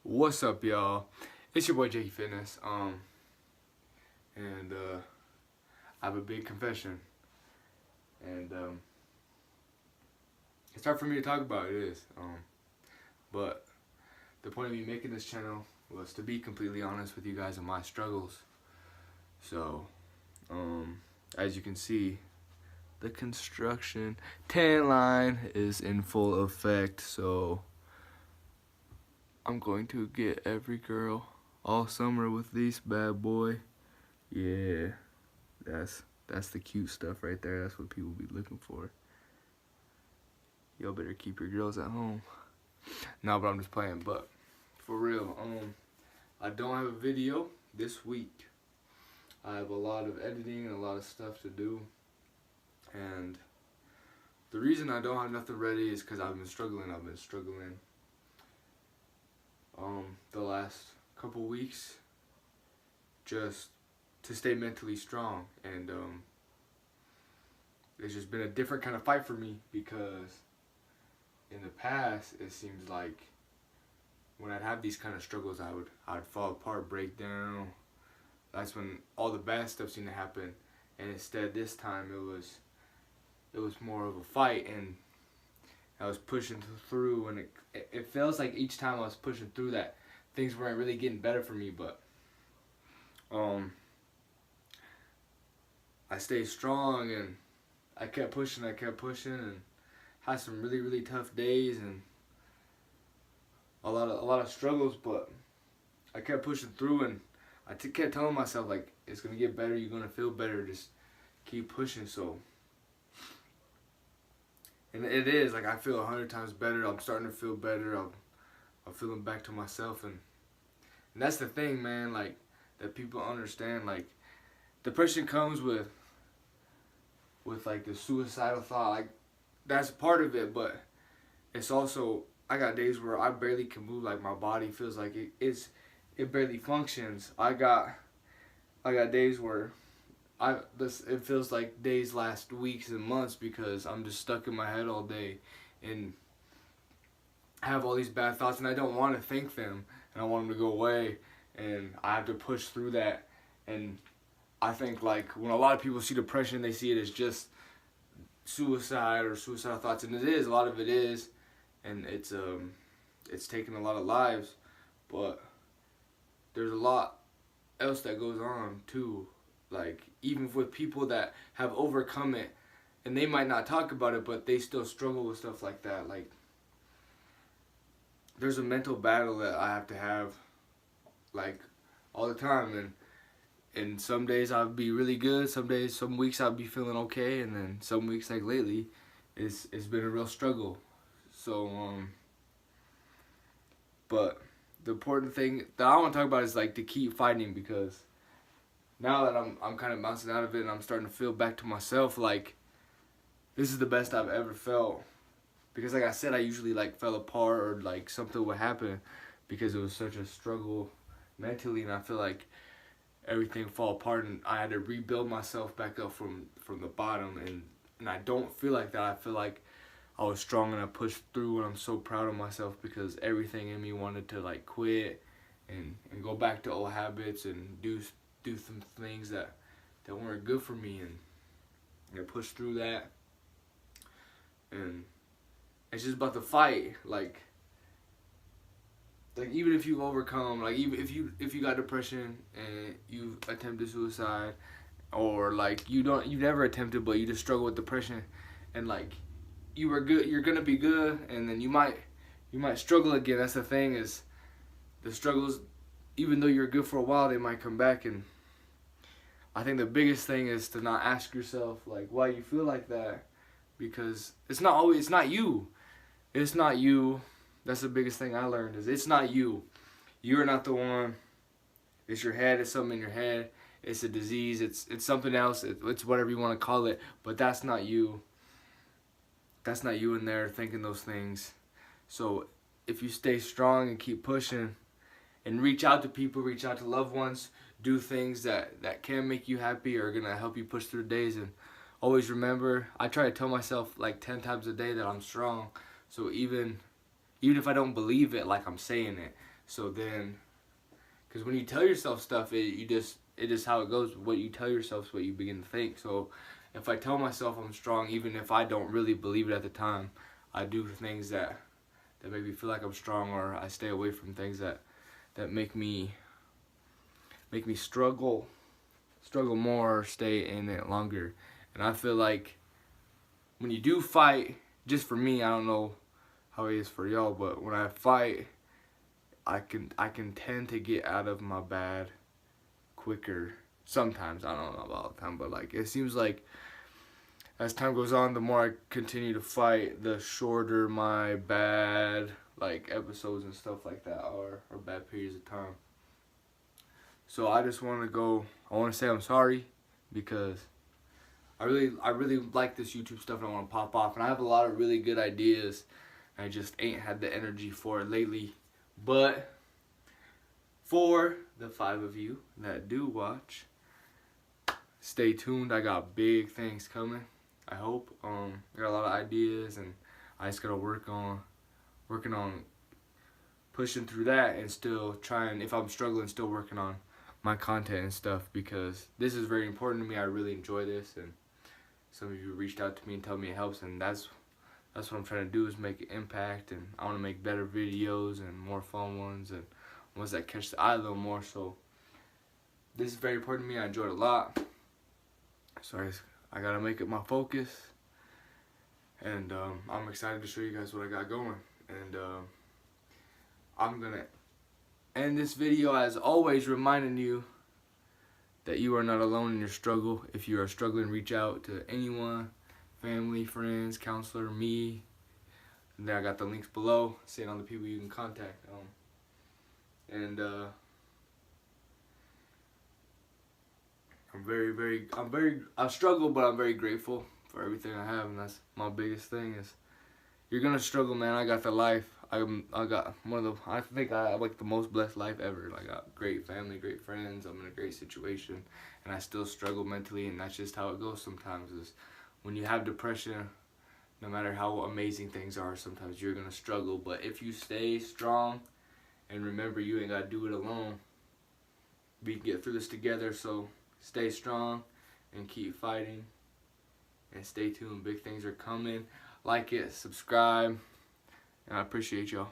What's up, y'all? It's your boy Jakey Fitness. And I have a big confession, and it's hard for me to talk about. It is, but the point of me making this channel was to be completely honest with you guys on my struggles. So, as you can see, the construction tan line is in full effect. So I'm going to get every girl all summer with this bad boy. Yeah, that's the cute stuff right there. That's what people be looking for. Y'all better keep your girls at home. No, but I'm just playing. But for real, I don't have a video this week. I have a lot of editing and a lot of stuff to do. And the reason I don't have nothing ready is because I've been struggling. The last couple weeks just to stay mentally strong, and it's just been a different kind of fight for me, because in the past it seems like when I'd have these kind of struggles I'd fall apart, break down. That's when all the bad stuff seemed to happen, and instead this time it was more of a fight, and I was pushing through, and it feels like each time I was pushing through that things weren't really getting better for me, but I stayed strong, and I kept pushing, and had some really tough days and a lot of struggles, but I kept pushing through, and I kept telling myself, like, it's gonna get better, you're gonna feel better, just keep pushing. So, and it is, like, I feel 100 times better. I'm starting to feel better. I'm feeling back to myself, and that's the thing, man, like, that people understand. Like, depression comes with like the suicidal thought. Like, that's part of it, but it's also, I got days where I barely can move. Like, my body feels like it barely functions. I got days where it feels like days last weeks and months, because I'm just stuck in my head all day and have all these bad thoughts, and I don't want to think them, and I want them to go away, and I have to push through that. And I think, like, when a lot of people see depression, they see it as just suicide or suicidal thoughts, and it is, a lot of it is, and it's taken a lot of lives, but there's a lot else that goes on too. Like, even with people that have overcome it, and they might not talk about it, but they still struggle with stuff like that. Like, there's a mental battle that I have to have, like, all the time, and some days I'll be really good, some weeks I'll be feeling okay, and then some weeks, like lately, it's been a real struggle. So, but the important thing that I want to talk about is, like, to keep fighting, because now that I'm kind of bouncing out of it and I'm starting to feel back to myself, like, this is the best I've ever felt. Because, like I said, I usually, like, fell apart, or, like, something would happen because it was such a struggle mentally, and I feel like everything fall apart, and I had to rebuild myself back up from the bottom, and I don't feel like that. I feel like I was strong, and I pushed through, and I'm so proud of myself, because everything in me wanted to, like, quit and go back to old habits and do some things that weren't good for me, and I pushed through that. And it's just about the fight. Like even if you've overcome, like, even if you got depression and you attempted suicide, or, like, you never attempted, but you just struggle with depression, and, like, you were good, you're gonna be good, and then you might struggle again. That's the thing, is the struggles, even though you're good for a while, they might come back. And I think the biggest thing is to not ask yourself, like, why you feel like that, because it's not you. It's not you. That's the biggest thing I learned, is it's not you. You're not the one. It's your head. It's something in your head. It's a disease. It's something else. It's whatever you want to call it, but that's not you. That's not you in there thinking those things. So if you stay strong and keep pushing, and reach out to people, reach out to loved ones, do things that can make you happy, or are going to help you push through days. And always remember, I try to tell myself like 10 times a day that I'm strong. So even if I don't believe it, like, I'm saying it. So then, because when you tell yourself stuff, it just how it goes. What you tell yourself is what you begin to think. So if I tell myself I'm strong, even if I don't really believe it at the time, I do things that make me feel like I'm strong, or I stay away from things that make me struggle more, or stay in it longer. And I feel like when you do fight, just for me, I don't know how it is for y'all, but when I fight, I can tend to get out of my bad quicker. Sometimes, I don't know about all the time, but like it seems like as time goes on, the more I continue to fight, the shorter my bad like episodes and stuff like that are, or bad periods of time. So I just want to say I'm sorry, because I really like this YouTube stuff and I want to pop off, and I have a lot of really good ideas. I just ain't had the energy for it lately. But for the 5 of you that do watch, stay tuned. I got big things coming, I hope. I got a lot of ideas, and I just gotta working on pushing through that, and still trying, if I'm struggling, still working on my content and stuff, because this is very important to me. I really enjoy this, and some of you reached out to me and tell me it helps, and that's what I'm trying to do, is make an impact. And I want to make better videos and more fun ones, and ones that catch the eye a little more. So this is very important to me. I enjoyed it a lot, so I gotta make it my focus, and I'm excited to show you guys what I got going. And I'm gonna end this video as always reminding you that you are not alone in your struggle. If you are struggling, reach out to anyone, family, friends, counselor, me. And then I got the links below saying all the people you can contact. I struggle, but I'm very grateful for everything I have, and that's my biggest thing. Is you're gonna struggle, man. I got the life. I got I think I have like the most blessed life ever. I got great family, great friends. I'm in a great situation, and I still struggle mentally, and that's just how it goes sometimes. Is when you have depression, no matter how amazing things are, sometimes you're gonna struggle. But if you stay strong, and remember, you ain't gotta do it alone. We can get through this together. So stay strong and keep fighting, and stay tuned. Big things are coming. Like it, subscribe, and I appreciate y'all.